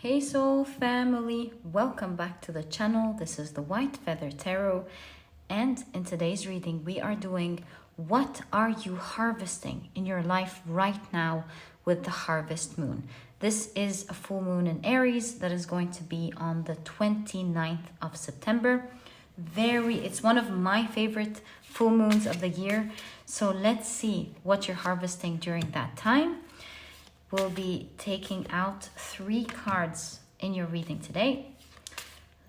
Hey soul family, welcome back to the channel. This is the White Feather Tarot, and in today's reading we are doing what are you harvesting in your life right now with the harvest moon. This is a full moon in Aries that is going to be on the 29th of September. It's one of my favorite full moons of the year. So let's see what you're harvesting during that time. We'll be taking out 3 cards in your reading today.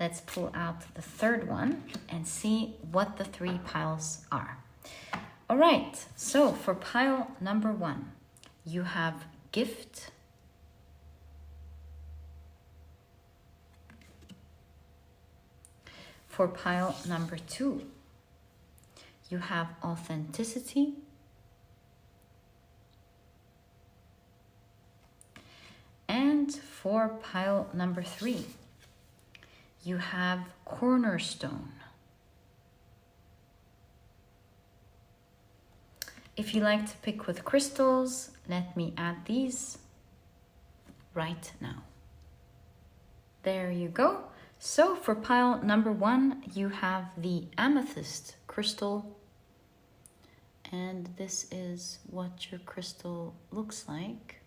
Let's pull out the third one and see what the 3 piles are. All right, so for pile number 1, you have gift, for pile number 2, you have authenticity, and for pile number 3, you have Cornerstone. If you like to pick with crystals, let me add these right now. There you go. So for pile number 1, you have the Amethyst crystal. And this is what your crystal looks like.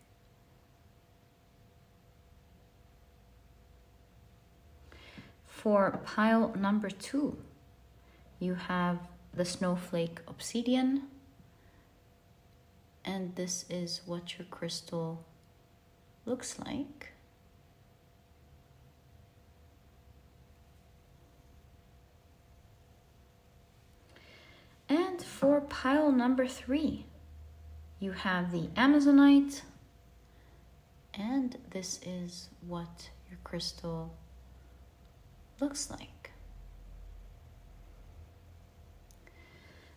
For pile number 2, you have the Snowflake Obsidian, and this is what your crystal looks like. And for pile number 3, you have the Amazonite, and this is what your crystal looks like.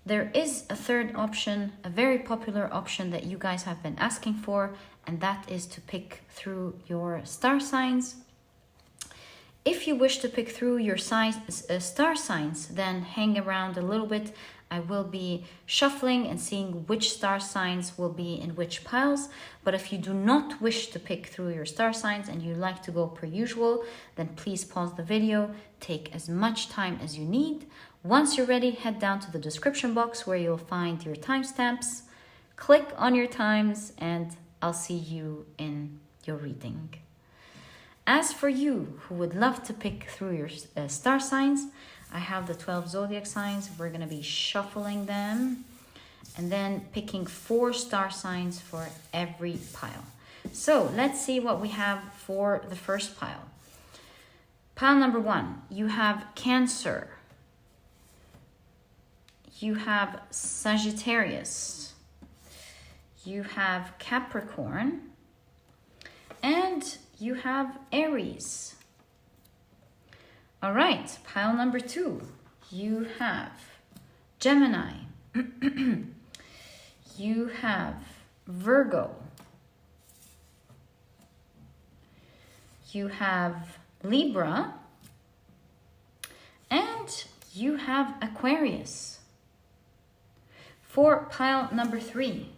There is a third option, a very popular option that you guys have been asking for, and that is to pick through your star signs. If you wish to pick through your star signs, then hang around a little bit. I will be shuffling and seeing which star signs will be in which piles. But if you do not wish to pick through your star signs and you like to go per usual, then please pause the video, take as much time as you need. Once you're ready, head down to the description box where you'll find your timestamps. Click on your times and I'll see you in your reading. As for you who would love to pick through your star signs, I have the 12 zodiac signs. We're going to be shuffling them and then picking 4 star signs for every pile. So let's see what we have for the first pile. Pile number 1, you have Cancer. You have Sagittarius. You have Capricorn. And you have Aries. All right, pile number 2, you have Gemini. You have Virgo. You have Libra. And you have Aquarius. For pile number 3,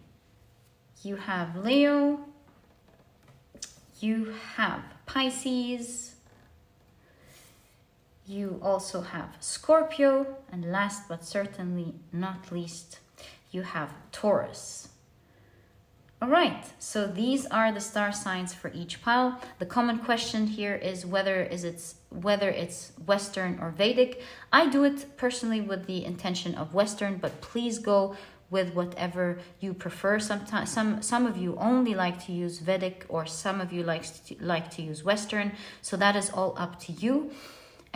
you have Leo. You have Pisces. You also have Scorpio, and last but certainly not least, you have Taurus. All right, so these are the star signs for each pile. The common question here is whether it's Western or Vedic. I do it personally with the intention of Western, but please go with whatever you prefer. Sometimes some of you only like to use Vedic, or some of you like to use Western. So that is all up to you.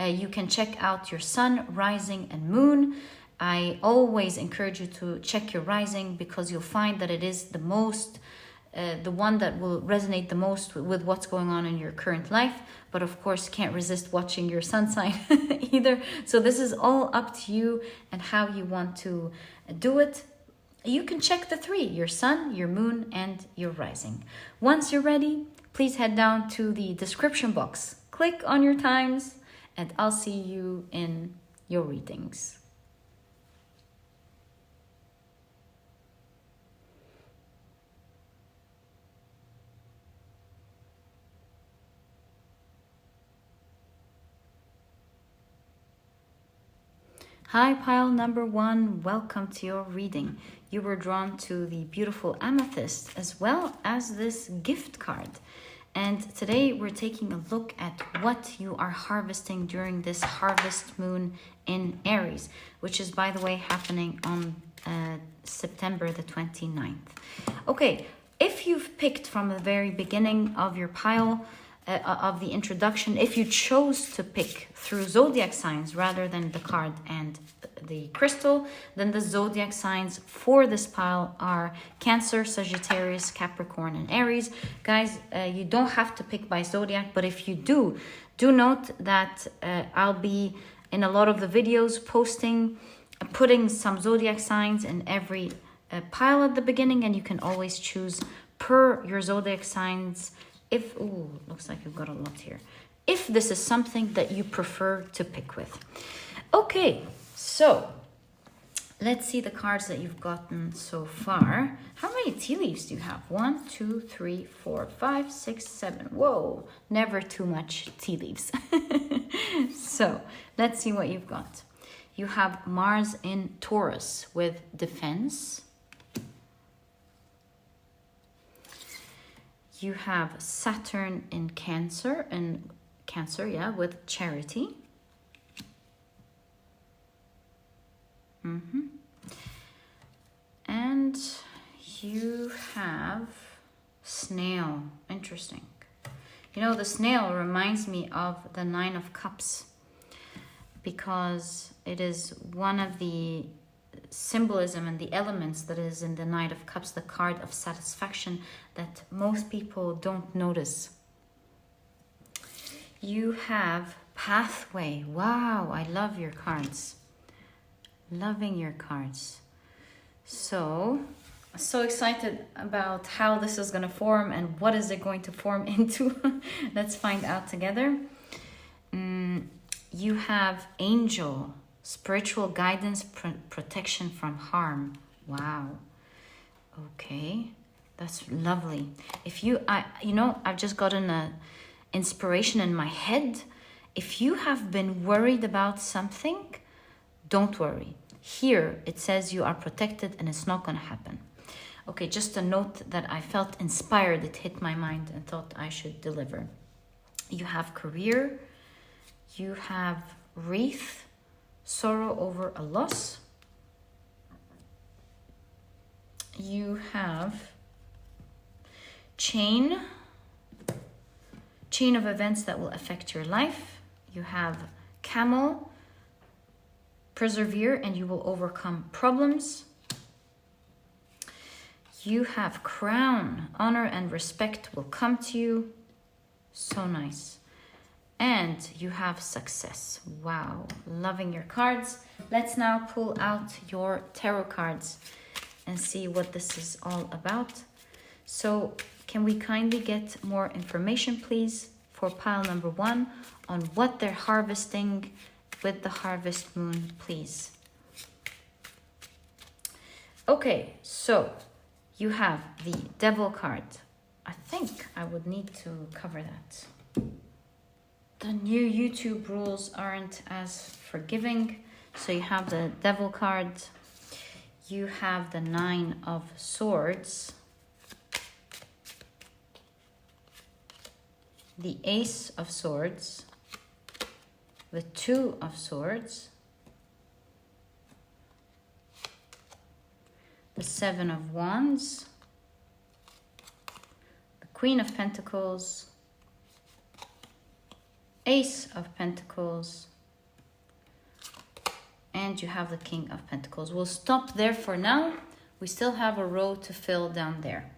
You can check out your sun, rising, and moon. I always encourage you to check your rising because you'll find that it is the one that will resonate the most with what's going on in your current life. But of course, can't resist watching your sun sign either. So this is all up to you and how you want to do it. You can check the 3, your sun, your moon, and your rising. Once you're ready, please head down to the description box. Click on your times, and I'll see you in your readings. Hi, pile number 1. Welcome to your reading. You were drawn to the beautiful Amethyst as well as this gift card. And today we're taking a look at what you are harvesting during this harvest moon in Aries, which is, by the way, happening on September the 29th. Okay, if you've picked from the very beginning of your pile, of the introduction, if you chose to pick through zodiac signs rather than the card and the crystal, then the zodiac signs for this pile are Cancer, Sagittarius, Capricorn, and Aries. Guys, you don't have to pick by zodiac, but if you do note that I'll be in a lot of the videos putting some zodiac signs in every pile at the beginning, and you can always choose per your zodiac signs. If, ooh, looks like you've got a lot here. If this is something that you prefer to pick with. Okay, so let's see the cards that you've gotten so far. How many tea leaves do you have? 1, 2, 3, 4, 5, 6, 7. Whoa, never too much tea leaves. So let's see what you've got. You have Mars in Taurus with defense. You have Saturn in Cancer, with charity. And you have snail. Interesting. You know, the snail reminds me of the 9 of Cups because it is one of the symbolism and the elements that is in the Knight of Cups, the card of satisfaction that most people don't notice. You have Pathway. Wow, I love your cards. Loving your cards. So excited about how this is going to form and what is it going to form into. Let's find out together. You have Angel. Spiritual guidance, protection from harm. Wow. Okay, that's lovely. If I've just gotten an inspiration in my head. If you have been worried about something, don't worry. Here it says you are protected and it's not going to happen. Okay, just a note that I felt inspired. It hit my mind and thought I should deliver. You have career. You have wreath. Sorrow over a loss. You have chain of events that will affect your life. You have camel, persevere and you will overcome problems. You have crown, honor and respect will come to you. So nice. And you have success. Wow, loving your cards. Let's now pull out your tarot cards and see what this is all about. So can we kindly get more information, please, for pile number 1 on what they're harvesting with the harvest moon, please. Okay, so you have the devil card. I think I would need to cover that. The new YouTube rules aren't as forgiving. So you have the devil card. You have the 9 of swords. The ace of swords. The 2 of swords. The 7 of wands. The Queen of Pentacles. Ace of Pentacles, and you have the King of Pentacles. We'll stop there for now. We still have a row to fill down there.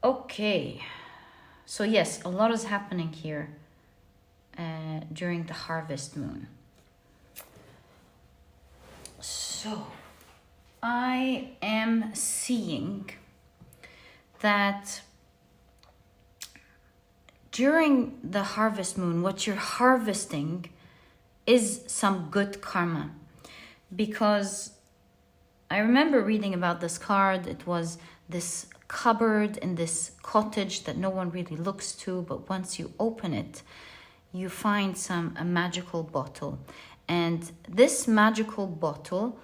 Okay, so yes, a lot is happening here during the harvest moon. So I am seeing that during the harvest moon, what you're harvesting is some good karma. Because I remember reading about this card. It was this cupboard in this cottage that no one really looks to, but once you open it, you find a magical bottle. And this magical bottle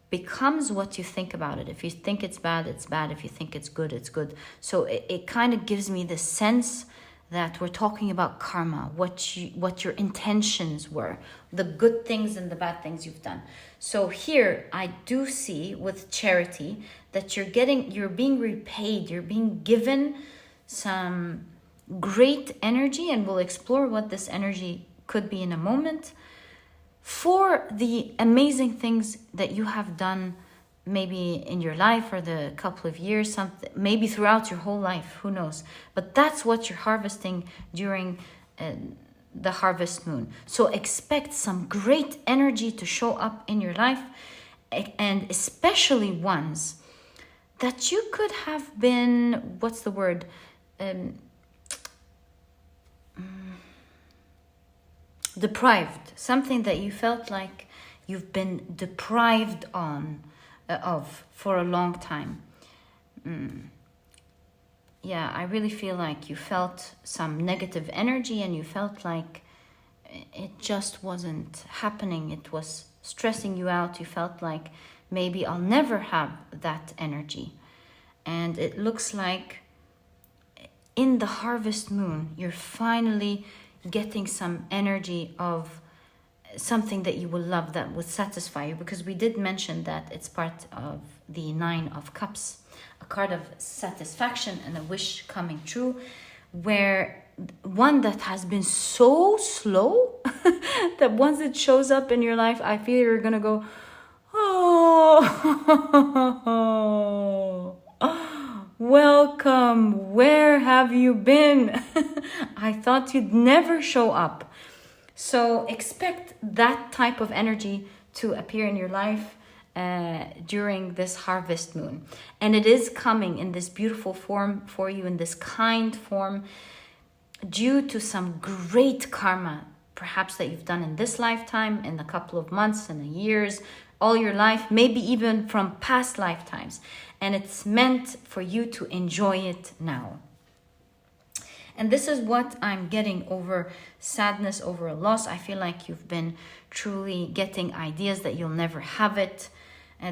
becomes what you think about it. If you think it's bad, it's bad. If you think it's good, it's good. So it kind of gives me the sense that we're talking about karma, what your intentions were, the good things and the bad things you've done. So here I do see with charity that you're being repaid, you're being given some great energy, and we'll explore what this energy could be in a moment, for the amazing things that you have done, maybe in your life or the couple of years, something maybe throughout your whole life, who knows. But that's what you're harvesting during the harvest moon. So expect some great energy to show up in your life, and especially ones that you could have been, what's the word, deprived, something that you felt like you've been deprived of for a long time. Yeah, I really feel like you felt some negative energy, and you felt like it just wasn't happening. It was stressing you out. You felt like maybe I'll never have that energy. And it looks like in the harvest moon, you're finally getting some energy of something that you will love, that would satisfy you, because we did mention that it's part of the 9 of Cups, a card of satisfaction and a wish coming true, where one that has been so slow that once it shows up in your life, I feel you're gonna go, oh, welcome, where have you been? I thought you'd never show up. So expect that type of energy to appear in your life during this harvest moon. And it is coming in this beautiful form for you, in this kind form, due to some great karma, perhaps that you've done in this lifetime, in a couple of months and years, all your life, maybe even from past lifetimes. And it's meant for you to enjoy it now. And this is what I'm getting over sadness, over a loss. I feel like you've been truly getting ideas that you'll never have it.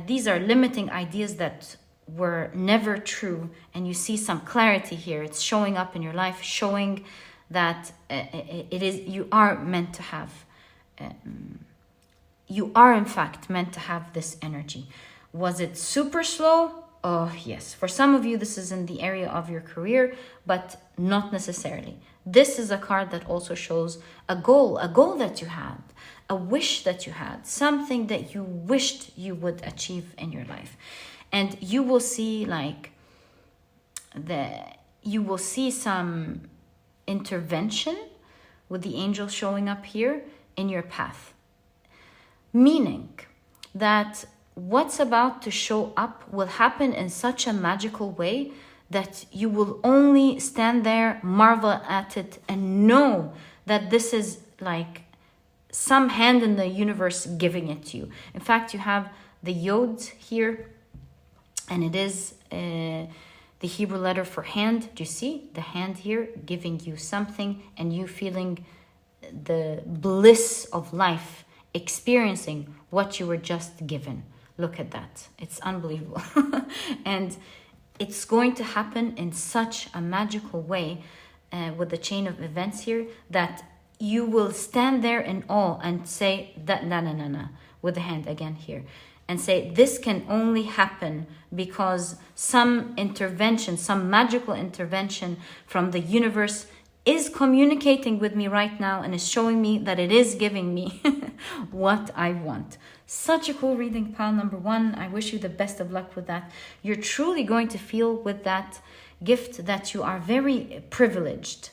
These are limiting ideas that were never true. And you see some clarity here. It's showing up in your life, showing that you are meant to have, you are in fact meant to have this energy. Was it super slow? Oh, yes. For some of you, this is in the area of your career, but not necessarily. This is a card that also shows a goal that you had, a wish that you had, something that you wished you would achieve in your life. And you will see you will see some intervention with the angel showing up here in your path. Meaning that what's about to show up will happen in such a magical way that you will only stand there, marvel at it, and know that this is like some hand in the universe giving it to you. In fact, you have the Yod here, and it is the Hebrew letter for hand. Do you see the hand here giving you something, and you feeling the bliss of life, experiencing what you were just given? Look at that. It's unbelievable. And it's going to happen in such a magical way with the chain of events here that you will stand there in awe and say, na, with the hand again here, and say, this can only happen because some intervention, some magical intervention from the universe is communicating with me right now and is showing me that it is giving me what I want. Such a cool reading, pile number 1. I wish you the best of luck with that. You're truly going to feel with that gift that you are very privileged,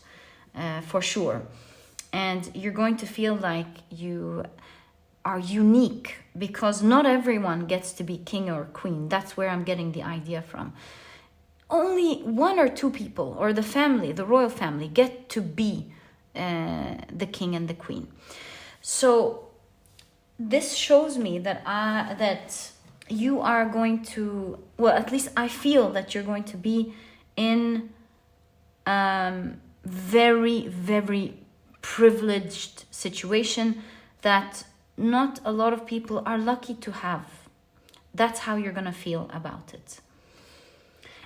for sure. And you're going to feel like you are unique because not everyone gets to be king or queen. That's where I'm getting the idea from. Only 1 or 2 people, or the family, the royal family, get to be the king and the queen. So this shows me that that you are going to, well, at least I feel that you're going to be in very, very privileged situation that not a lot of people are lucky to have. That's how you're going to feel about it.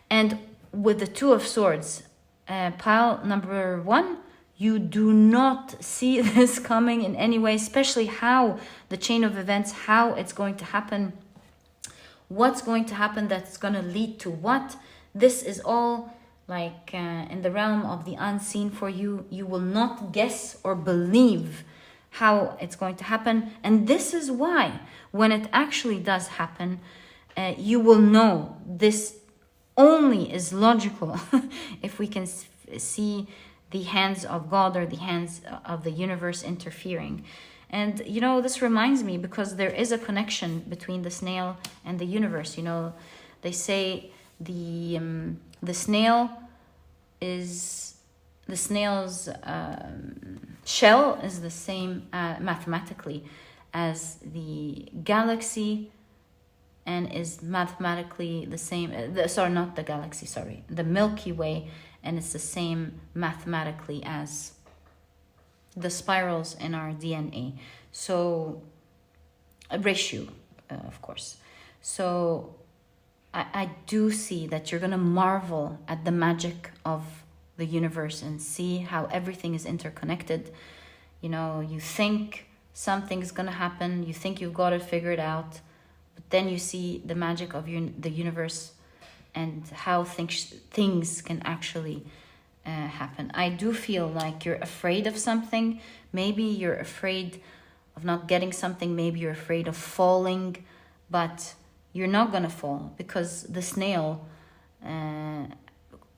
And with the Two of Swords, pile number 1, you do not see this coming in any way, especially how the chain of events, how it's going to happen, what's going to happen that's going to lead to what. This is all like in the realm of the unseen for you. You will not guess or believe how it's going to happen. And this is why when it actually does happen, you will know this only is logical if we can see the hands of God or the hands of the universe interfering. And, you know, this reminds me because there is a connection between the snail and the universe. You know, they say the snail's shell is the same mathematically as the galaxy, and is mathematically the same, the Milky Way, and it's the same mathematically as the spirals in our DNA. So, a ratio, of course. So, I do see that you're going to marvel at the magic of the universe and see how everything is interconnected. You know, you think something's going to happen, you think you've got it figured out, but then you see the magic of the universe and how things can actually happen. I do feel like you're afraid of something. Maybe you're afraid of not getting something. Maybe you're afraid of falling, but you're not going to fall because the snail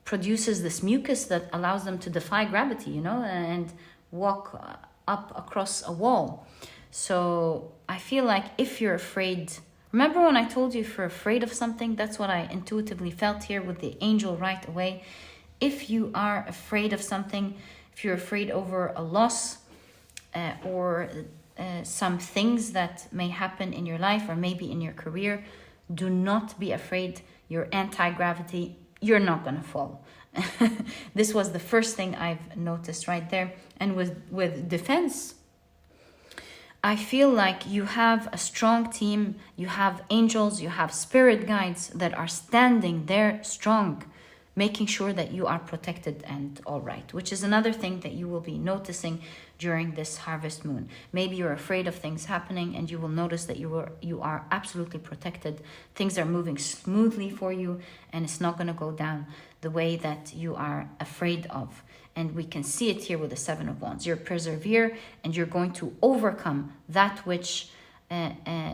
produces this mucus that allows them to defy gravity, you know, and walk up across a wall. So I feel like if you're afraid, remember when I told you if you're afraid of something, that's what I intuitively felt here with the angel right away. If you are afraid of something, if you're afraid over a loss or some things that may happen in your life or maybe in your career, do not be afraid. You're anti-gravity. You're not going to fall. This was the first thing I've noticed right there. And with defense, I feel like you have a strong team. You have angels. You have spirit guides that are standing there strong, making sure that you are protected and all right, which is another thing that you will be noticing during this harvest moon. Maybe you're afraid of things happening and you will notice that you are absolutely protected. Things are moving smoothly for you and it's not going to go down the way that you are afraid of. And we can see it here with the Seven of Wands. You're persevere and you're going to overcome that which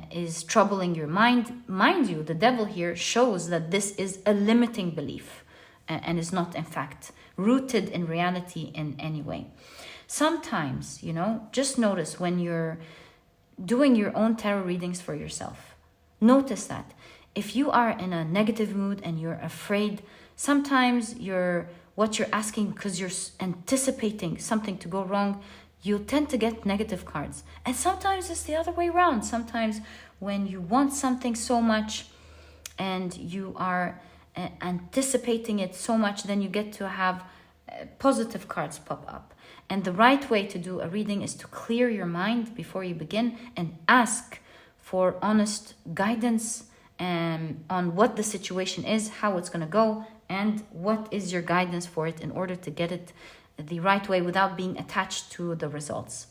is troubling your mind. Mind you, the devil here shows that this is a limiting belief and is not in fact rooted in reality in any way. Sometimes, you know, just notice when you're doing your own tarot readings for yourself. Notice that if you are in a negative mood and you're afraid, sometimes what you're asking because you're anticipating something to go wrong, you tend to get negative cards. And sometimes it's the other way around. Sometimes when you want something so much and you are anticipating it so much, then you get to have positive cards pop up. And the right way to do a reading is to clear your mind before you begin and ask for honest guidance on what the situation is, how it's going to go, and what is your guidance for it in order to get it the right way without being attached to the results.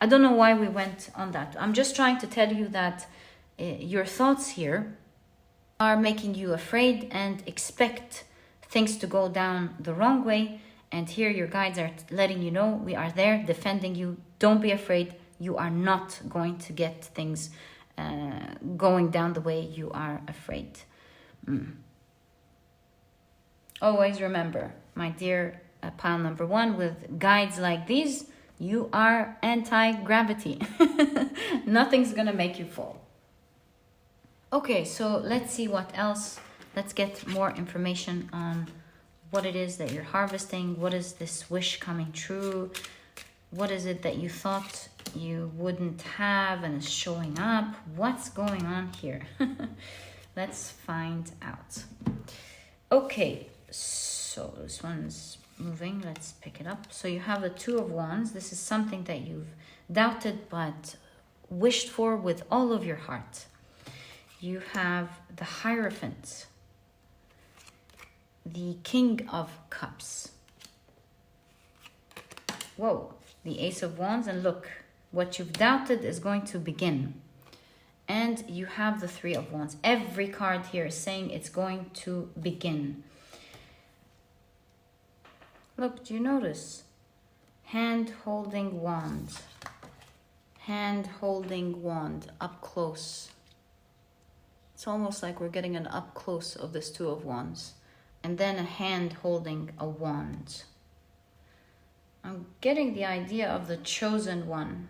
I don't know why we went on that. I'm just trying to tell you that your thoughts here are making you afraid and expect things to go down the wrong way. And here your guides are letting you know we are there defending you. Don't be afraid. You are not going to get things going down the way you are afraid. Always remember, my dear pile number 1, with guides like these, you are anti-gravity. Nothing's going to make you fall. Okay, so let's see what else. Let's get more information on what it is that you're harvesting. What is this wish coming true? What is it that you thought you wouldn't have and is showing up? What's going on here? Let's find out. Okay, so this one's moving. Let's pick it up. So you have the Two of Wands. This is something that you've doubted, but wished for with all of your heart. You have the Hierophant, the King of Cups. Whoa, the Ace of Wands, and look, what you've doubted is going to begin. And you have the Three of Wands. Every card here is saying it's going to begin. Look, do you notice? Hand holding wand. Hand holding wand up close. It's almost like we're getting an up close of this Two of Wands. And then a hand holding a wand. I'm getting the idea of the chosen one.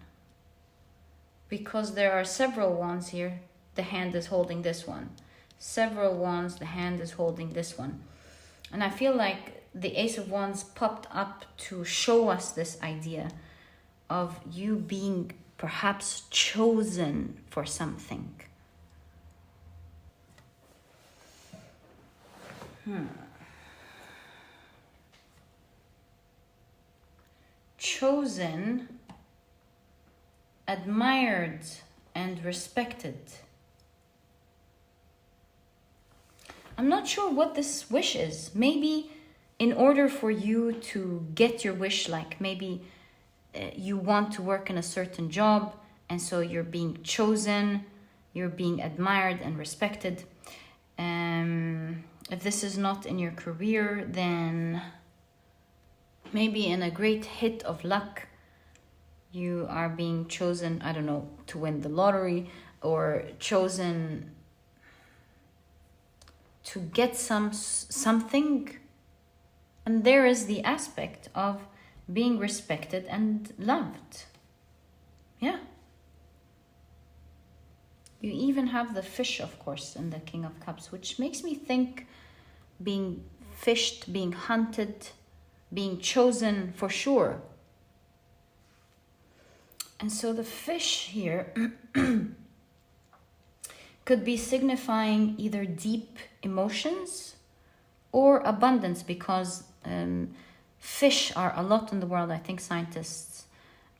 Because there are several wands here, the hand is holding this one. Several wands, the hand is holding this one. And I feel like the Ace of Wands popped up to show us this idea of you being perhaps chosen for something. Chosen, admired, and respected. I'm not sure what this wish is. Maybe in order for you to get your wish, like maybe you want to work in a certain job, and so you're being chosen, you're being admired and respected. If this is not in your career, then maybe in a great hit of luck, you are being chosen, I don't know, to win the lottery, or chosen to get something. And there is the aspect of being respected and loved. Yeah. You even have the fish, of course, in the King of Cups, which makes me think being fished, being hunted, being chosen for sure. And so the fish here could be signifying either deep emotions or abundance, because fish are a lot in the world. I think scientists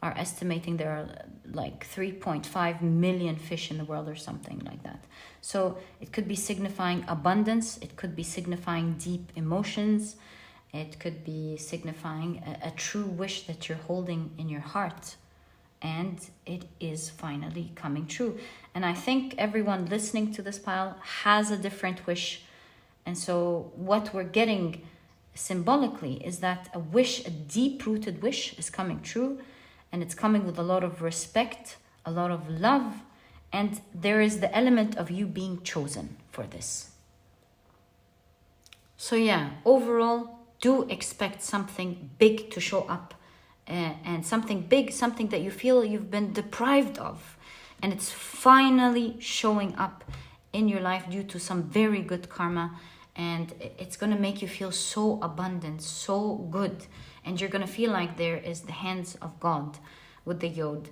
are estimating there are like 3.5 million fish in the world or something like that. So it could be signifying abundance. It could be signifying deep emotions. It could be signifying a true wish that you're holding in your heart. And it is finally coming true. And I think everyone listening to this pile has a different wish. And so what we're getting symbolically is that a wish, a deep-rooted wish is coming true. And it's coming with a lot of respect, a lot of love. And there is the element of you being chosen for this. So yeah, overall, do expect something big to show up. And something big, something that you feel you've been deprived of. And it's finally showing up in your life due to some very good karma. And it's going to make you feel so abundant, so good. And you're going to feel like there is the hands of God with the Yod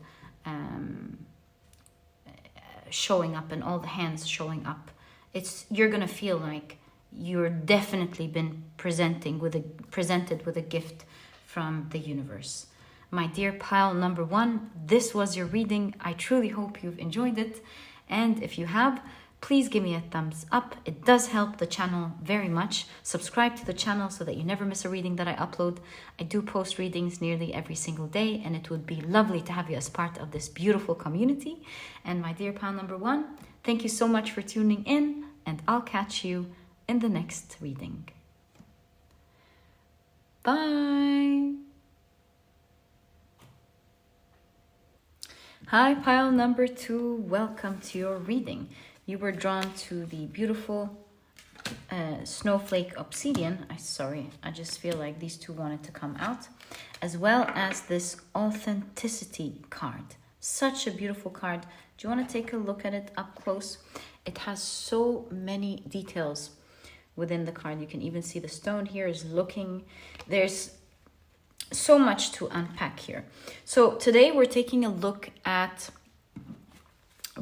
showing up, and all the hands showing up. You're going to feel like you're definitely been presented with a gift from the universe. My dear pile number 1, this was your reading. I truly hope you've enjoyed it. And if you have, please give me a thumbs up. It does help the channel very much. Subscribe to the channel so that you never miss a reading that I upload. I do post readings nearly every single day, and it would be lovely to have you as part of this beautiful community. And my dear pile number 1, thank you so much for tuning in, and I'll catch you in the next reading. Bye. Hi, pile number 2. Welcome to your reading. You were drawn to the beautiful Snowflake Obsidian. I just feel like these two wanted to come out. As well as this Authenticity card. Such a beautiful card. Do you want to take a look at it up close? It has so many details within the card. You can even see the stone here is looking. There's so much to unpack here. So today we're taking a look at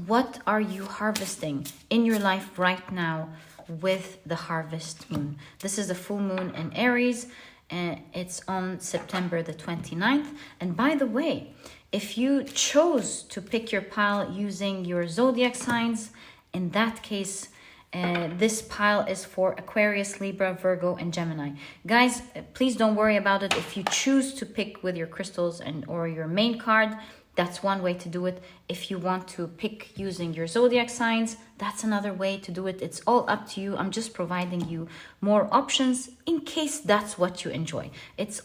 what are you harvesting in your life right now with the harvest moon. This is a full moon in Aries, It's on September the 29th. And by the way, if you chose to pick your pile using your zodiac signs, in that case, this pile is for Aquarius, Libra, Virgo, and Gemini. Guys, please don't worry about it. If you choose to pick with your crystals or your main card, that's one way to do it. If you want to pick using your zodiac signs, that's another way to do it. It's all up to you. I'm just providing you more options in case that's what you enjoy. It's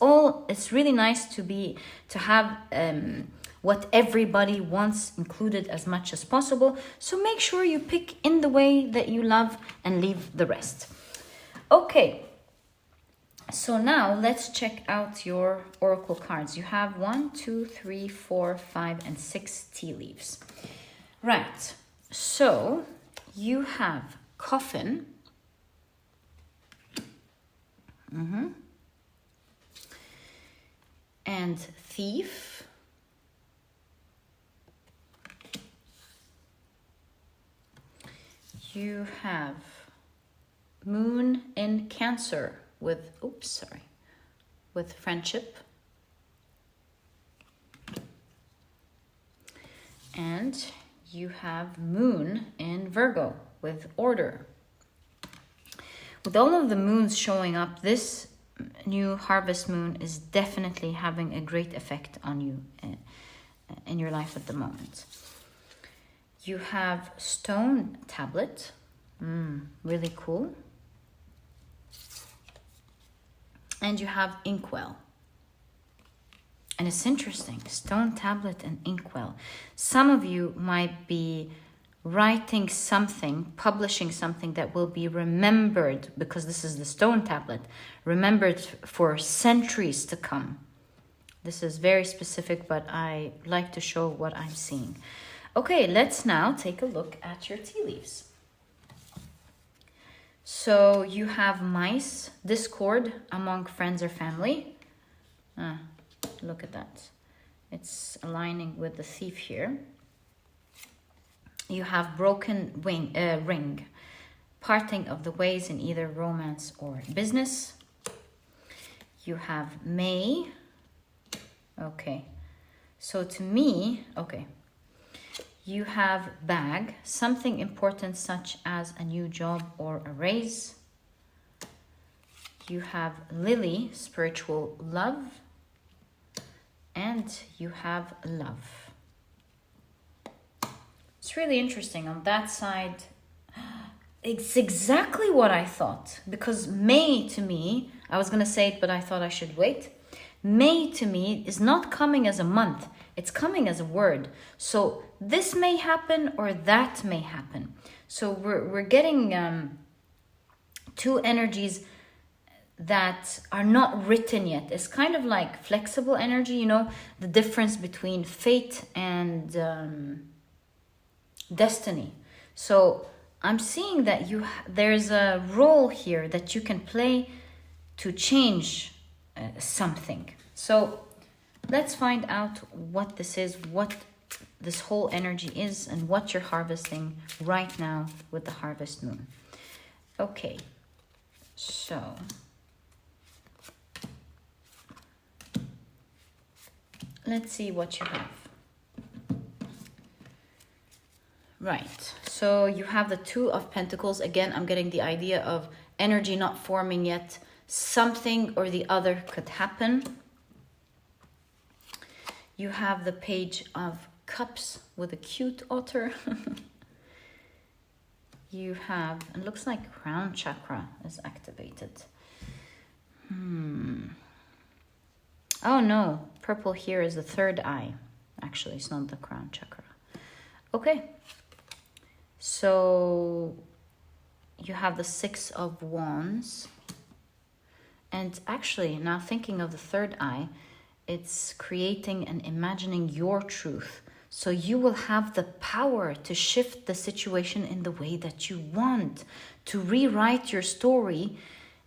really nice to have what everybody wants included as much as possible. So make sure you pick in the way that you love and leave the rest. Okay. So now let's check out your oracle cards. You have 1, 2, 3, 4, 5, and 6 tea leaves. Right. So you have coffin. And thief. You have moon in Cancer with friendship. And you have moon in Virgo with order. With all of the moons showing up, this new harvest moon is definitely having a great effect on you in your life at the moment. You have stone tablet, really cool. And you have inkwell. And it's interesting, stone tablet and inkwell. Some of you might be writing something, publishing something that will be remembered, because this is the stone tablet, remembered for centuries to come. This is very specific, but I like to show what I'm seeing. Okay, let's now take a look at your tea leaves. So you have mice, discord among friends or family. Look at that. It's aligning with the thief here. You have broken ring, parting of the ways in either romance or business. You have May. Okay, so to me, okay. You have bag, something important such as a new job or a raise. You have lily, spiritual love. And you have love. It's really interesting on that side. It's exactly what I thought. Because May to me, I was going to say it, but I thought I should wait. May to me is not coming as a month. It's coming as a word. So this may happen or that may happen. So we're getting two energies that are not written yet. It's kind of like flexible energy, you know, the difference between fate and destiny. So I'm seeing that there's a role here that you can play to change something. So let's find out what this is, what this whole energy is, and what you're harvesting right now with the harvest moon. Okay, so let's see what you have. Right, so you have the Two of Pentacles. Again, I'm getting the idea of energy not forming yet. Something or the other could happen. You have the Page of Cups with a cute otter. You have, it looks like crown chakra is activated. Oh no, purple here is the third eye. Actually, it's not the crown chakra. Okay. So you have the Six of Wands. And actually, now thinking of the third eye, it's creating and imagining your truth. So you will have the power to shift the situation in the way that you want, to rewrite your story,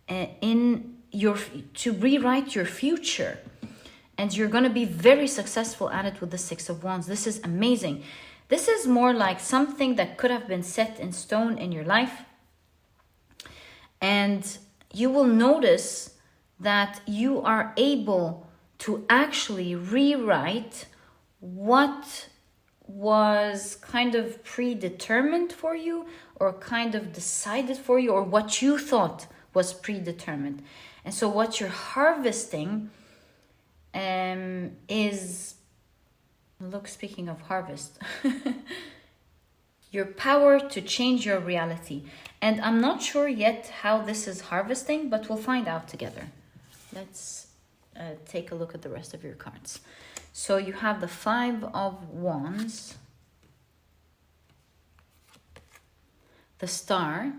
to rewrite your future. And you're going to be very successful at it with the Six of Wands. This is amazing. This is more like something that could have been set in stone in your life. And you will notice that you are able to actually rewrite what was kind of predetermined for you, or kind of decided for you, or what you thought was predetermined. And so what you're harvesting is, look, speaking of harvest, your power to change your reality. And I'm not sure yet how this is harvesting, but we'll find out together. Let's take a look at the rest of your cards. So you have the 5 of Wands, the Star,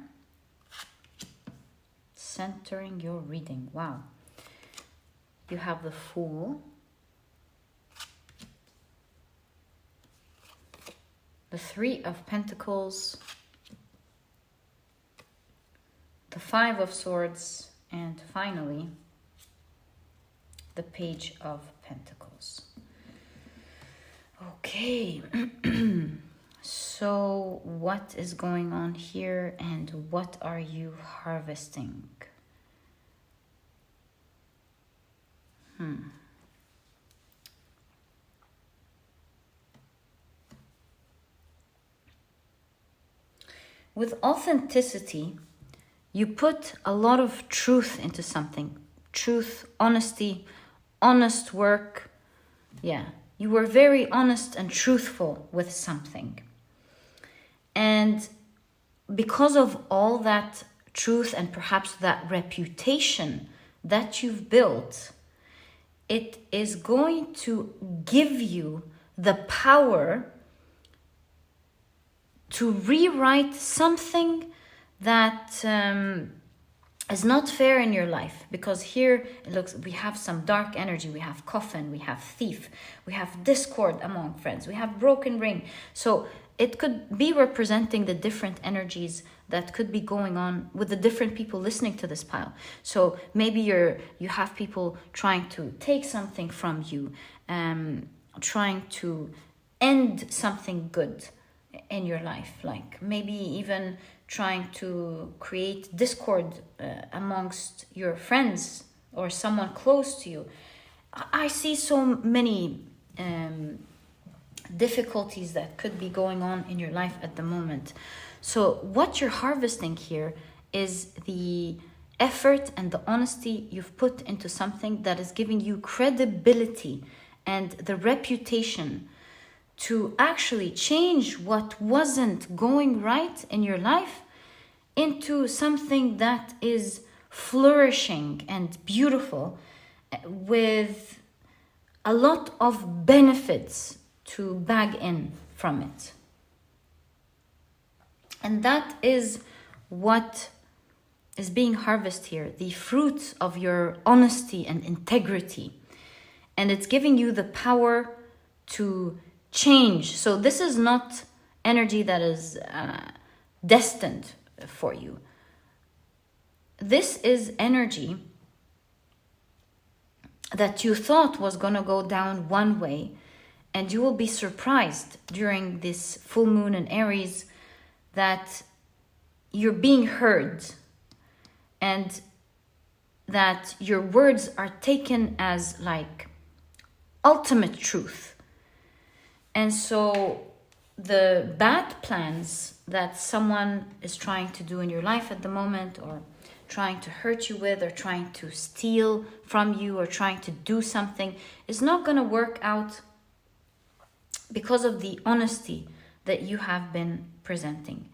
centering your reading. Wow. You have the Fool, the 3 of Pentacles, the 5 of Swords, and finally the Page of Pentacles. Okay. So what is going on here, and what are you harvesting? With authenticity, you put a lot of truth into something. Truth, honesty, honest work. Yeah, you were very honest and truthful with something. And because of all that truth and perhaps that reputation that you've built, it is going to give you the power to rewrite something that is not fair in your life. Because here it looks, we have some dark energy, we have coffin, we have thief, we have discord among friends, we have broken ring. So it could be representing the different energies that could be going on with the different people listening to this pile. So maybe you have people trying to take something from you, trying to end something good in your life, like maybe even trying to create discord amongst your friends or someone close to you. I see so many difficulties that could be going on in your life at the moment. So what you're harvesting here is the effort and the honesty you've put into something that is giving you credibility and the reputation to actually change what wasn't going right in your life into something that is flourishing and beautiful, with a lot of benefits to bag in from it. And that is what is being harvested here, the fruits of your honesty and integrity. And it's giving you the power to change. So this is not energy that is destined for you. This is energy that you thought was going to go down one way, and you will be surprised during this full moon in Aries that you're being heard and that your words are taken as like ultimate truth. And so the bad plans that someone is trying to do in your life at the moment, or trying to hurt you with, or trying to steal from you, or trying to do something, is not going to work out because of the honesty that you have been presenting.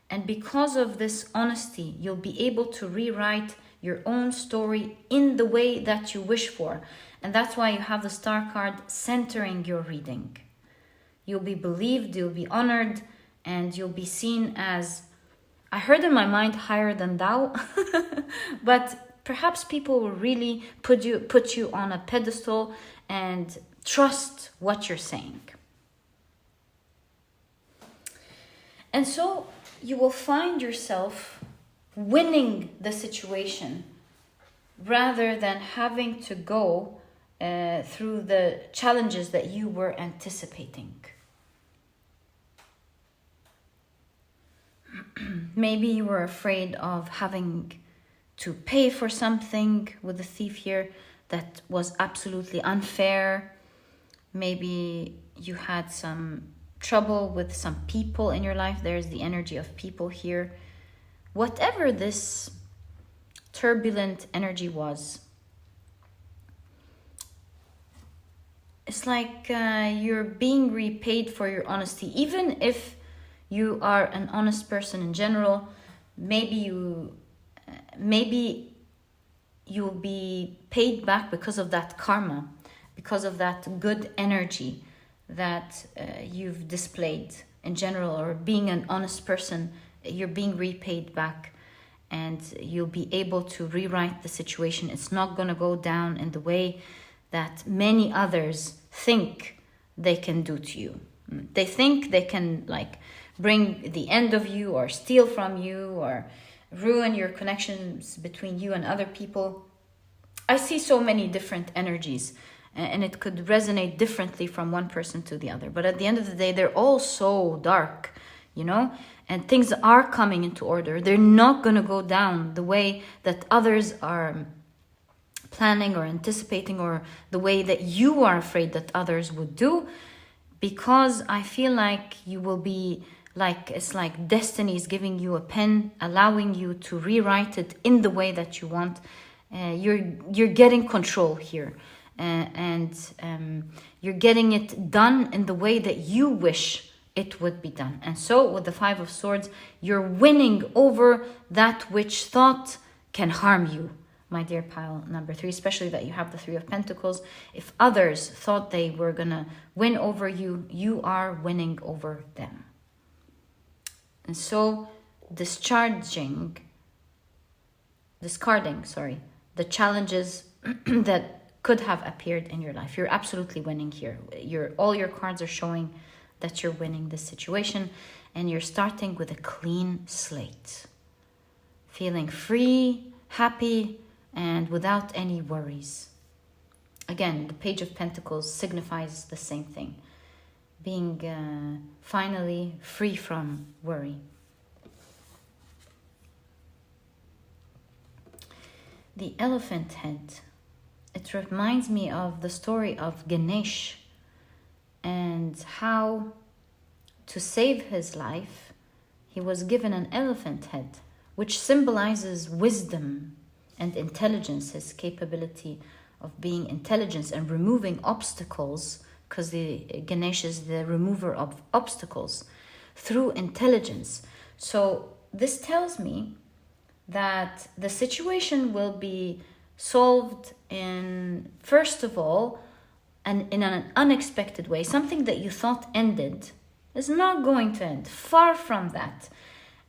And because of this honesty, you'll be able to rewrite your own story in the way that you wish for. And that's why you have the Star card centering your reading. You'll be believed, you'll be honored, and you'll be seen as, I heard in my mind, higher than thou. But perhaps people will really put you on a pedestal and trust what you're saying. And so you will find yourself winning the situation rather than having to go through the challenges that you were anticipating. Maybe you were afraid of having to pay for something with the thief here that was absolutely unfair. Maybe you had some trouble with some people in your life. There's the energy of people here. Whatever this turbulent energy was, it's like you're being repaid for your honesty. Even if you are an honest person in general, maybe you'll be paid back because of that karma, because of that good energy that you've displayed in general, or being an honest person, you're being repaid back, and you'll be able to rewrite the situation. It's not going to go down in the way that many others think they can do to you. They think they can like bring the end of you, or steal from you, or ruin your connections between you and other people. I see so many different energies, and it could resonate differently from one person to the other. But at the end of the day, they're all so dark, you know, and things are coming into order. They're not going to go down the way that others are planning or anticipating, or the way that you are afraid that others would do, because I feel like you will be like, it's like destiny is giving you a pen, allowing you to rewrite it in the way that you want. You're getting control here, and you're getting it done in the way that you wish it would be done. And so with the Five of Swords, you're winning over that which thought can harm you, my dear pile number 3, especially that you have the Three of Pentacles. If others thought they were gonna win over you, you are winning over them. And so discarding, the challenges that could have appeared in your life. You're absolutely winning here. All your cards are showing that you're winning this situation, and you're starting with a clean slate, feeling free, happy, and without any worries. Again, the Page of Pentacles signifies the same thing, being finally free from worry. The elephant head, it reminds me of the story of Ganesh, and how to save his life, he was given an elephant head, which symbolizes wisdom and intelligence, his capability of being intelligent and removing obstacles, because Ganesh is the remover of obstacles through intelligence. So this tells me that the situation will be solved in, first of all, and in an unexpected way. Something that you thought ended is not going to end. Far from that.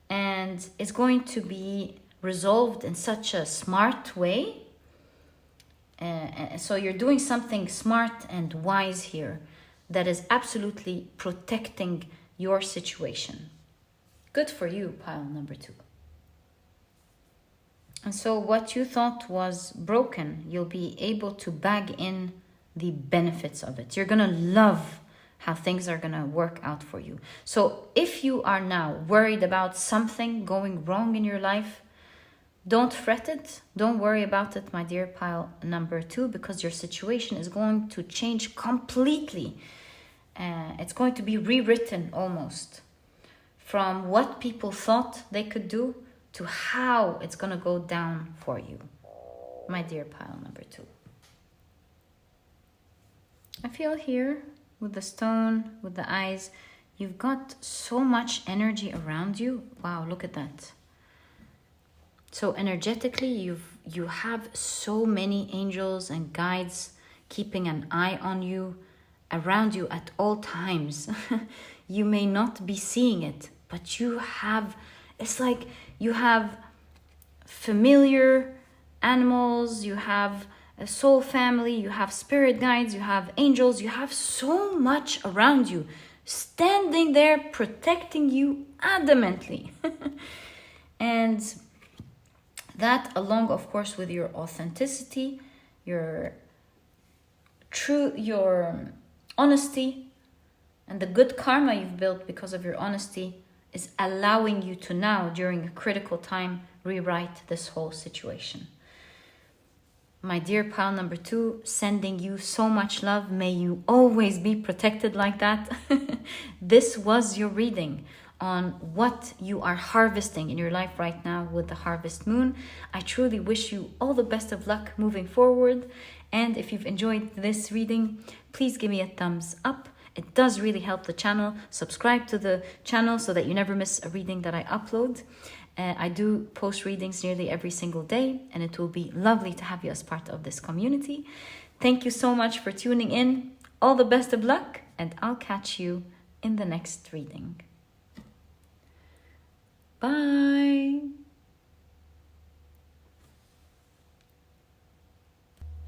And it's going to be resolved in such a smart way. So you're doing something smart and wise here that is absolutely protecting your situation. Good for you, pile number 2. And so what you thought was broken, you'll be able to bag in the benefits of it. You're going to love how things are going to work out for you. So if you are now worried about something going wrong in your life, don't fret it. Don't worry about it, my dear pile number 2, because your situation is going to change completely. It's going to be rewritten almost, from what people thought they could do to how it's going to go down for you, my dear pile number 2. I feel here with the stone, with the eyes, you've got so much energy around you. Wow, look at that. So energetically, you have so many angels and guides keeping an eye on you, around you at all times. You may not be seeing it, but you have, it's like you have familiar animals, you have a soul family, you have spirit guides, you have angels, you have so much around you, standing there protecting you adamantly. And that, along of course with your authenticity, your honesty, and the good karma you've built because of your honesty, is allowing you to now, during a critical time, rewrite this whole situation. My dear pile number 2, sending you so much love. May you always be protected like that. This was your reading on what you are harvesting in your life right now with the harvest moon. I truly wish you all the best of luck moving forward. And if you've enjoyed this reading, please give me a thumbs up. It does really help the channel. Subscribe to the channel so that you never miss a reading that I upload. I do post readings nearly every single day, and it will be lovely to have you as part of this community. Thank you so much for tuning in. All the best of luck, and I'll catch you in the next reading. Bye.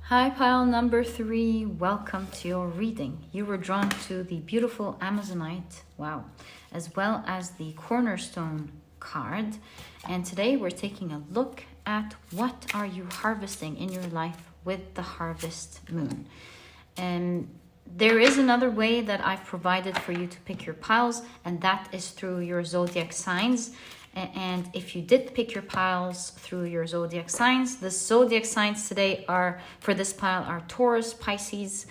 Hi, pile number 3. Welcome to your reading. You were drawn to the beautiful Amazonite, wow, as well as the Cornerstone card. And today we're taking a look at what are you harvesting in your life with the harvest moon. And there is another way that I've provided for you to pick your piles, and that is through your zodiac signs. And if you did pick your piles through your zodiac signs, the zodiac signs today are, for this pile, are Taurus, Pisces,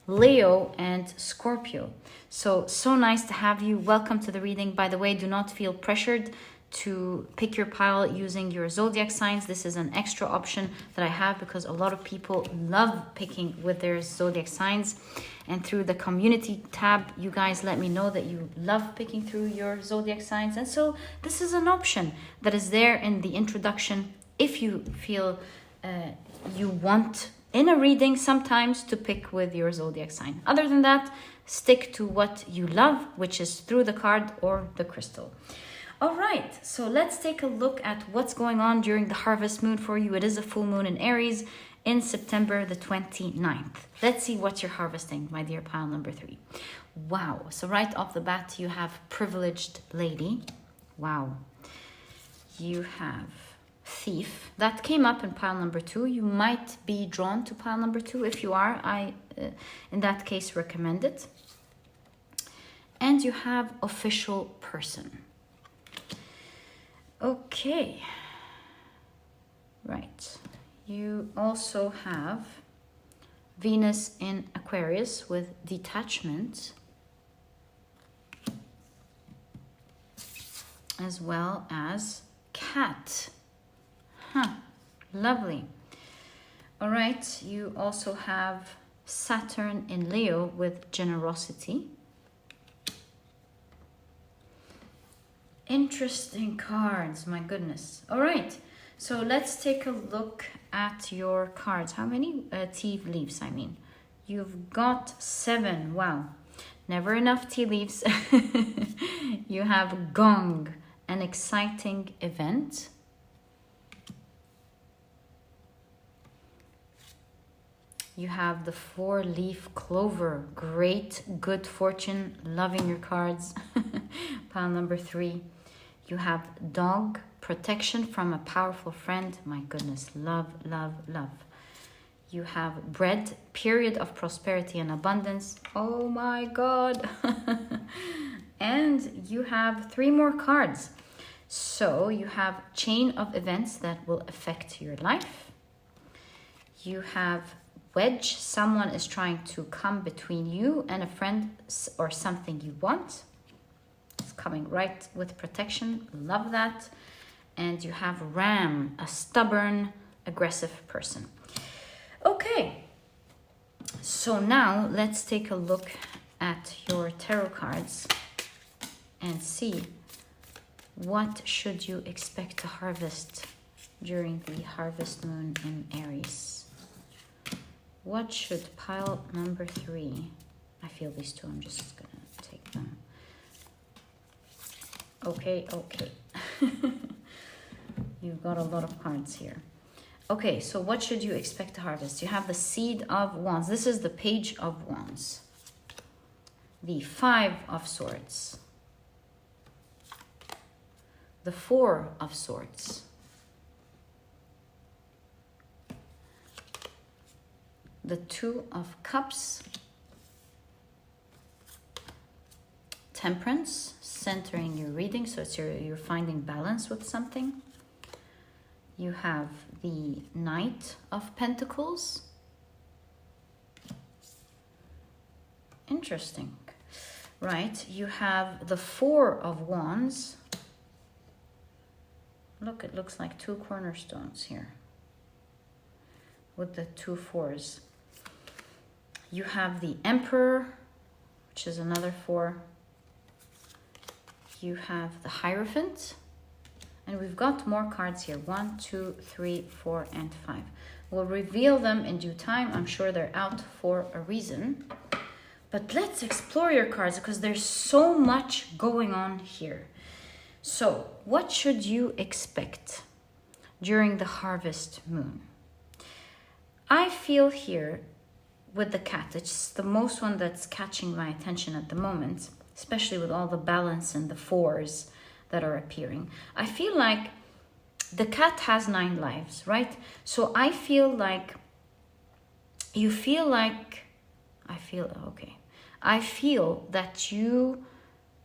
Leo, and Scorpio. So nice to have you. Welcome to the reading. By the way, do not feel pressured to pick your pile using your zodiac signs. This is an extra option that I have because a lot of people love picking with their zodiac signs. And through the community tab, you guys let me know that you love picking through your zodiac signs. And so this is an option that is there in the introduction if you feel you want in a reading sometimes to pick with your zodiac sign. Other than that, stick to what you love, which is through the card or the crystal. All right, so let's take a look at what's going on during the harvest moon for you. It is a full moon in Aries in September the 29th. Let's see what you're harvesting, my dear pile number 3. Wow, so right off the bat, you have privileged lady. Wow. You have thief. That came up in pile number 2. You might be drawn to pile number 2. If you are, I, in that case, recommend it. And you have official person. Okay, right. You also have Venus in Aquarius with detachment, as well as cat. Lovely. All right, you also have Saturn in Leo with generosity. Interesting cards, my goodness. All right, so let's take a look at your cards. How many tea leaves, I mean? You've got 7. Wow, never enough tea leaves. You have gong, an exciting event. You have the 4-leaf clover, great good fortune, loving your cards. Pile number 3. You have dog, protection from a powerful friend. My goodness, love, love, love. You have bread, period of prosperity and abundance. Oh my God. And you have 3 more cards. So you have chain of events that will affect your life. You have wedge, someone is trying to come between you and a friend or something you want. It's coming right with protection, love that. And you have ram, a stubborn, aggressive person. Okay, so now let's take a look at your tarot cards and see what should you expect to harvest during the harvest moon in Aries. What should pile number 3? I feel these two, I'm just gonna take them. Okay. You've got a lot of cards here. Okay, so what should you expect to harvest? You have the Seed of Wands. This is the Page of Wands. The 5 of Swords. The 4 of Swords. The 2 of Cups. Temperance, centering your reading, so it's you're finding balance with something. you have the Knight of Pentacles. Interesting, right? You have the Four of Wands. Look, it looks like two cornerstones here with the two fours. You have the Emperor, which is another four. You have the Hierophant. And we've got more cards here. 1, 2, 3, 4, and 5. We'll reveal them in due time. I'm sure they're out for a reason. But let's explore your cards because there's so much going on here. So, what should you expect during the harvest moon? I feel here with the cat, it's the most one that's catching my attention at the moment, especially with all the balance and the fours that are appearing. I feel like the cat has 9 lives, right? So I feel like you feel like, I feel that you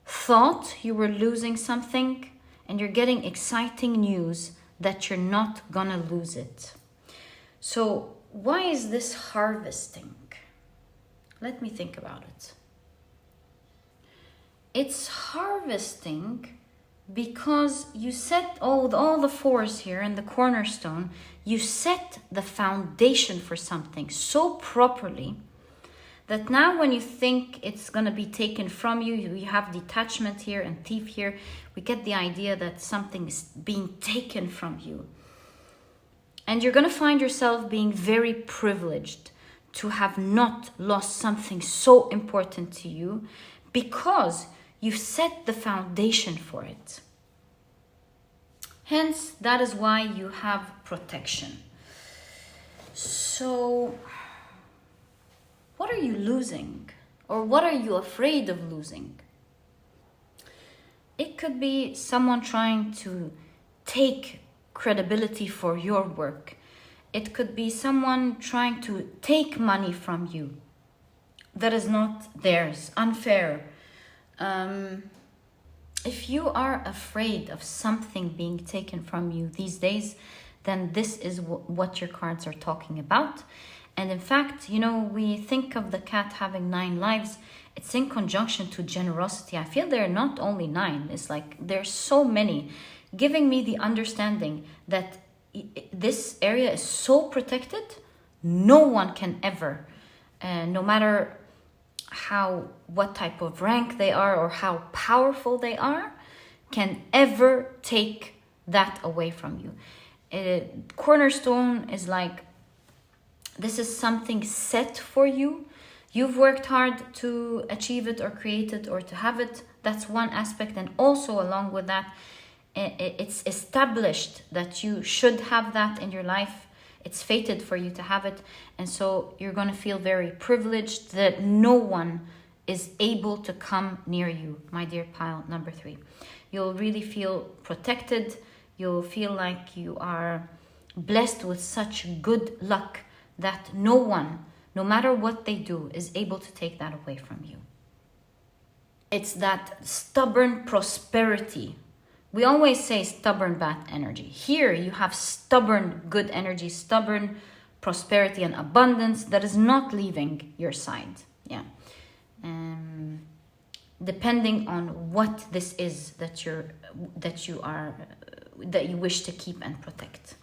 thought you were losing something and you're getting exciting news that you're not gonna lose it. So why is this harvesting? Let me think about it. It's harvesting because you set all the fours here in the cornerstone, you set the foundation for something so properly that now when you think it's going to be taken from you, you have detachment here and thief here, we get the idea that something is being taken from you. And you're going to find yourself being very privileged to have not lost something so important to you because you've set the foundation for it. Hence, that is why you have protection. So, what are you losing? Or what are you afraid of losing? It could be someone trying to take credibility for your work. It could be someone trying to take money from you that is not theirs, unfair. If you are afraid of something being taken from you these days, then this is what your cards are talking about. And in fact, you know, we think of the cat having 9 lives. It's in conjunction to generosity. I feel there are not only 9. It's like there's so many, giving me the understanding that this area is so protected, no one can ever, no matter what type of rank they are or how powerful they are, can ever take that away from you. Cornerstone is like, this is something set for you. You've worked hard to achieve it or create it or to have it. That's one aspect. And also along with that, it's established that you should have that in your life. It's fated for you to have it. And so you're going to feel very privileged that no one is able to come near you, my dear pile number 3. You'll really feel protected. You'll feel like you are blessed with such good luck that no one, no matter what they do, is able to take that away from you. It's that stubborn prosperity. We always say stubborn bad energy. Here you have stubborn good energy, stubborn prosperity and abundance that is not leaving your side. Yeah. Depending on what this is that you wish to keep and protect.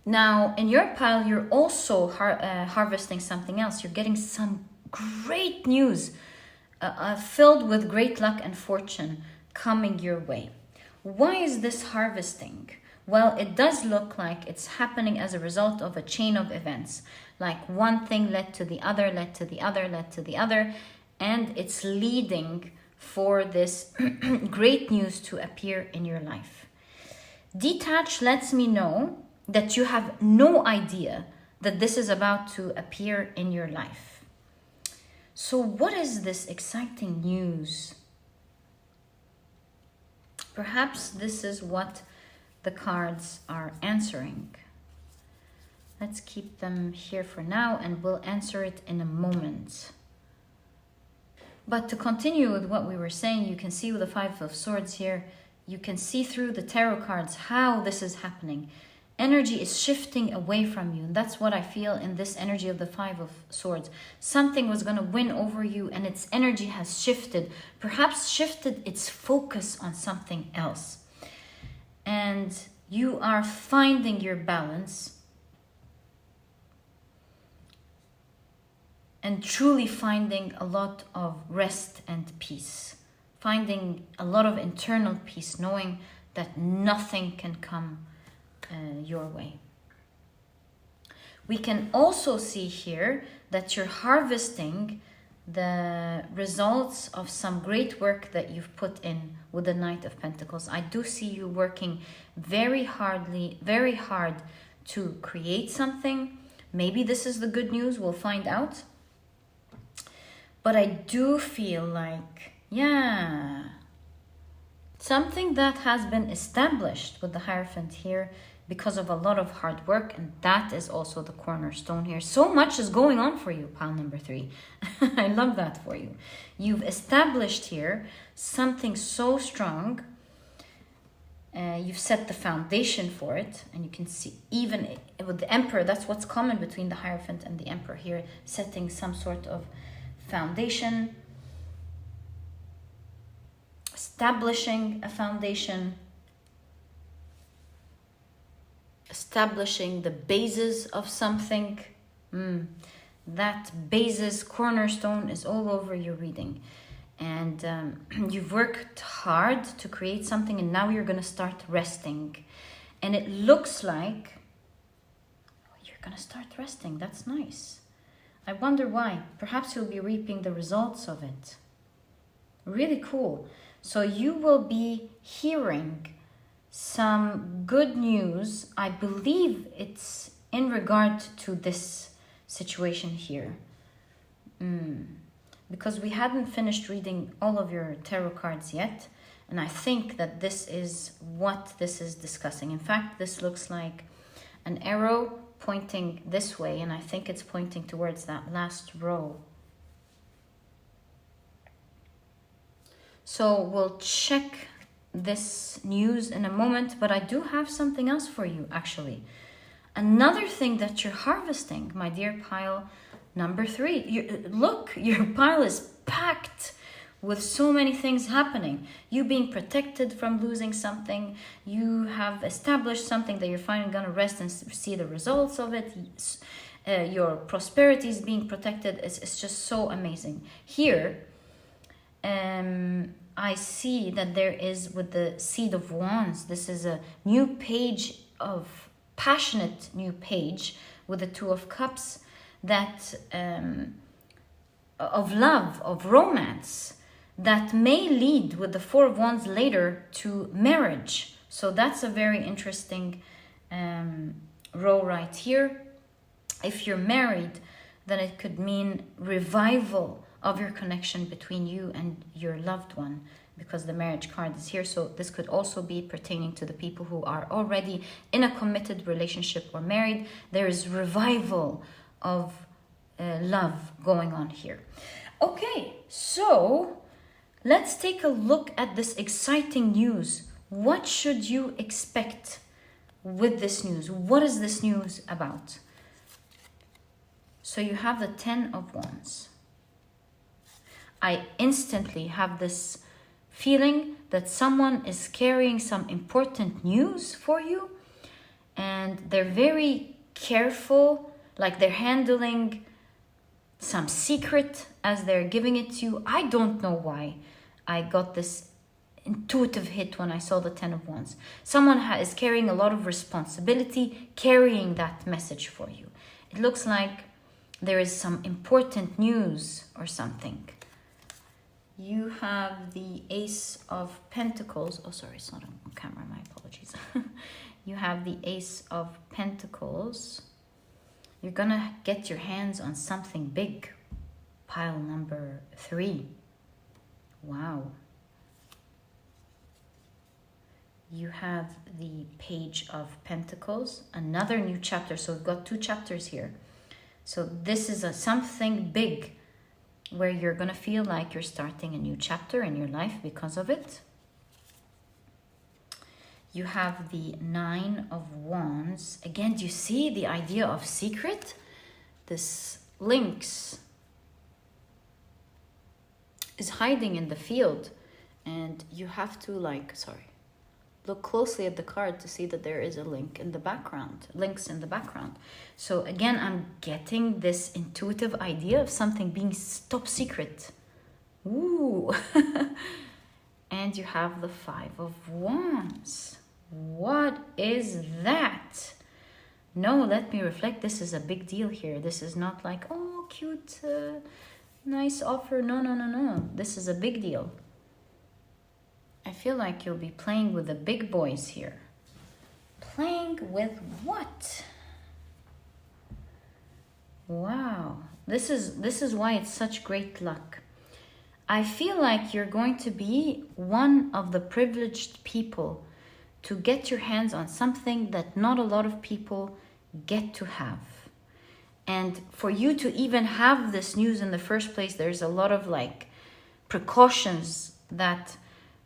Now, in your pile, you're also harvesting something else. You're getting some great news filled with great luck and fortune coming your way. Why is this harvesting? Well, it does look like it's happening as a result of a chain of events. Like one thing led to the other, led to the other, led to the other. And it's leading for this great news to appear in your life. Detach lets me know that you have no idea that this is about to appear in your life. So what is this exciting news? Perhaps this is what the cards are answering. Let's keep them here for now and we'll answer it in a moment. But to continue with what we were saying, you can see with the 5 of Swords here, you can see through the tarot cards how this is happening. Energy is shifting away from you. And that's what I feel in this energy of the Five of Swords. Something was going to win over you and its energy has shifted. Perhaps shifted its focus on something else. And you are finding your balance. And truly finding a lot of rest and peace. Finding a lot of internal peace. Knowing that nothing can come your way. We can also see here that you're harvesting the results of some great work that you've put in with the Knight of Pentacles. I do see you working very hard to create something. Maybe this is the good news, we'll find out. But I do feel like, yeah, something that has been established with the Hierophant here because of a lot of hard work, and that is also the cornerstone here. So much is going on for you, pile number 3. I love that for you. You've established here something so strong. You've set the foundation for it, and you can see even with the Emperor, that's what's common between the Hierophant and the Emperor here, setting some sort of foundation, establishing a foundation, establishing the basis of something. That basis, cornerstone, is all over your reading. And you've worked hard to create something, and now you're going to start resting. And it looks like you're going to start resting. That's nice. I wonder why. Perhaps you'll be reaping the results of it. Really cool. So you will be hearing some good news. I believe it's in regard to this situation here. Because we hadn't finished reading all of your tarot cards yet. And I think that this is what this is discussing. In fact, this looks like an arrow pointing this way. And I think it's pointing towards that last row. So we'll check this news in a moment, but I do have something else for you, actually. Another thing that you're harvesting, my dear pile number 3. Look, your pile is packed with so many things happening. You being protected from losing something. You have established something that you're finally going to rest and see the results of it. Your prosperity is being protected. It's just so amazing. Here, I see that there is, with the Seed of Wands, this is a new page of passionate new page with the Two of Cups, that of love, of romance, that may lead with the Four of Wands later to marriage. So that's a very interesting row right here. If you're married, then it could mean revival of your connection between you and your loved one, because the marriage card is here. So this could also be pertaining to the people who are already in a committed relationship or married. There is revival of love going on here. Okay, so let's take a look at this exciting news. What should you expect with this news? What is this news about? So you have the Ten of Wands. I instantly have this feeling that someone is carrying some important news for you, and they're very careful, like they're handling some secret as they're giving it to you. I don't know why I got this intuitive hit when I saw the Ten of Wands. Someone is carrying a lot of responsibility, carrying that message for you. It looks like there is some important news or something. You have the Ace of Pentacles. Oh, sorry, it's not on camera. My apologies. You have the Ace of Pentacles. You're going to get your hands on something big. Pile number 3. Wow. You have the Page of Pentacles. Another new chapter. So we've got 2 chapters here. So this is something big, where you're going to feel like you're starting a new chapter in your life because of it. You have the Nine of Wands. Again, do you see the idea of secret? This lynx is hiding in the field, and you have to look closely at the card to see that there is a lynx in the background. So again, I'm getting this intuitive idea of something being top secret. Ooh. And you have the Five of Wands. What is that? No, let me reflect. This is a big deal here. This is not like, oh, cute, nice offer. No. This is a big deal. I feel like you'll be playing with the big boys here. Playing with what? Wow. This is why it's such great luck. I feel like you're going to be one of the privileged people to get your hands on something that not a lot of people get to have. And for you to even have this news in the first place, there's a lot of precautions that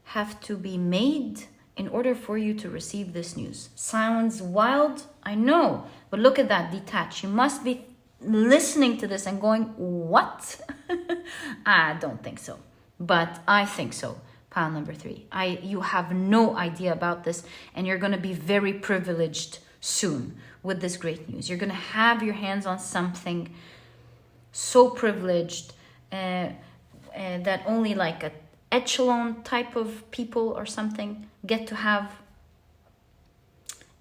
have to be made in order for you to receive this news. Sounds wild, I know, but look at that, detached. You must be listening to this and going, what? I don't think so, but I think so. Pile number 3. You have no idea about this, and you're going to be very privileged soon with this great news. You're going to have your hands on something so privileged that only a echelon type of people or something get to have.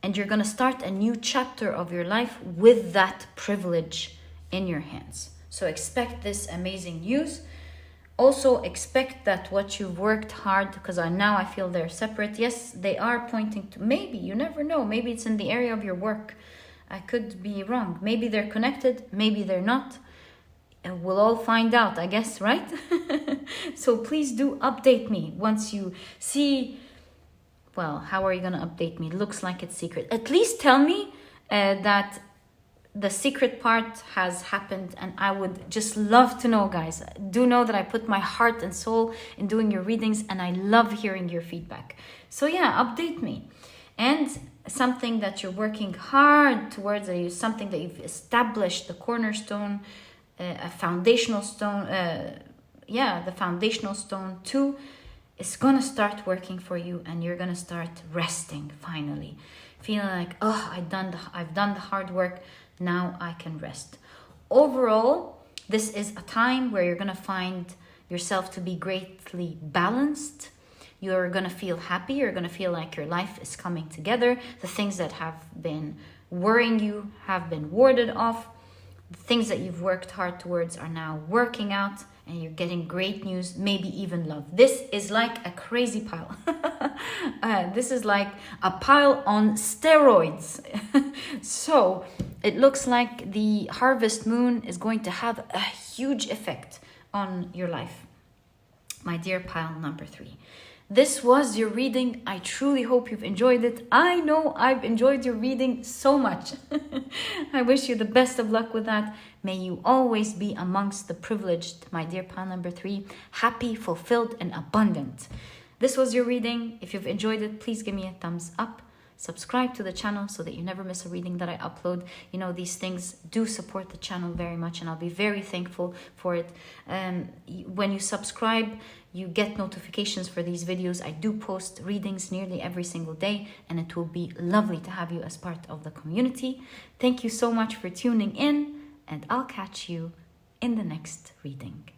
And you're going to start a new chapter of your life with that privilege in your hands. So expect this amazing news. Also expect that what you've worked hard, because now I feel they're separate. Yes, they are pointing to, maybe, you never know, maybe it's in the area of your work. I could be wrong. Maybe they're connected, maybe they're not. And we'll all find out, I guess, right? So please do update me once you see. Well, how are you going to update me? It looks like it's secret. At least tell me that the secret part has happened, and I would just love to know, guys. Do know that I put my heart and soul in doing your readings, and I love hearing your feedback. So yeah, update me. And something that you're working hard towards, something that you've established, the cornerstone, a foundational stone, the foundational stone too, is gonna start working for you, and you're gonna start resting finally, feeling like, oh, I've done the hard work. Now I can rest. Overall, this is a time where you're gonna find yourself to be greatly balanced. You're gonna feel happy. You're gonna feel like your life is coming together. The things that have been worrying you have been warded off. The things that you've worked hard towards are now working out, and you're getting great news, maybe even love. This is like a crazy pile. This is like a pile on steroids. So it looks like the harvest moon is going to have a huge effect on your life. My dear pile number 3. This was your reading. I truly hope you've enjoyed it. I know I've enjoyed your reading so much. I wish you the best of luck with that. May you always be amongst the privileged, my dear pile number 3, happy, fulfilled, and abundant. This was your reading. If you've enjoyed it, please give me a thumbs up. Subscribe to the channel so that you never miss a reading that I upload. You know, these things do support the channel very much, and I'll be very thankful for it. When you subscribe, you get notifications for these videos. I do post readings nearly every single day, and it will be lovely to have you as part of the community. Thank you so much for tuning in, and I'll catch you in the next reading.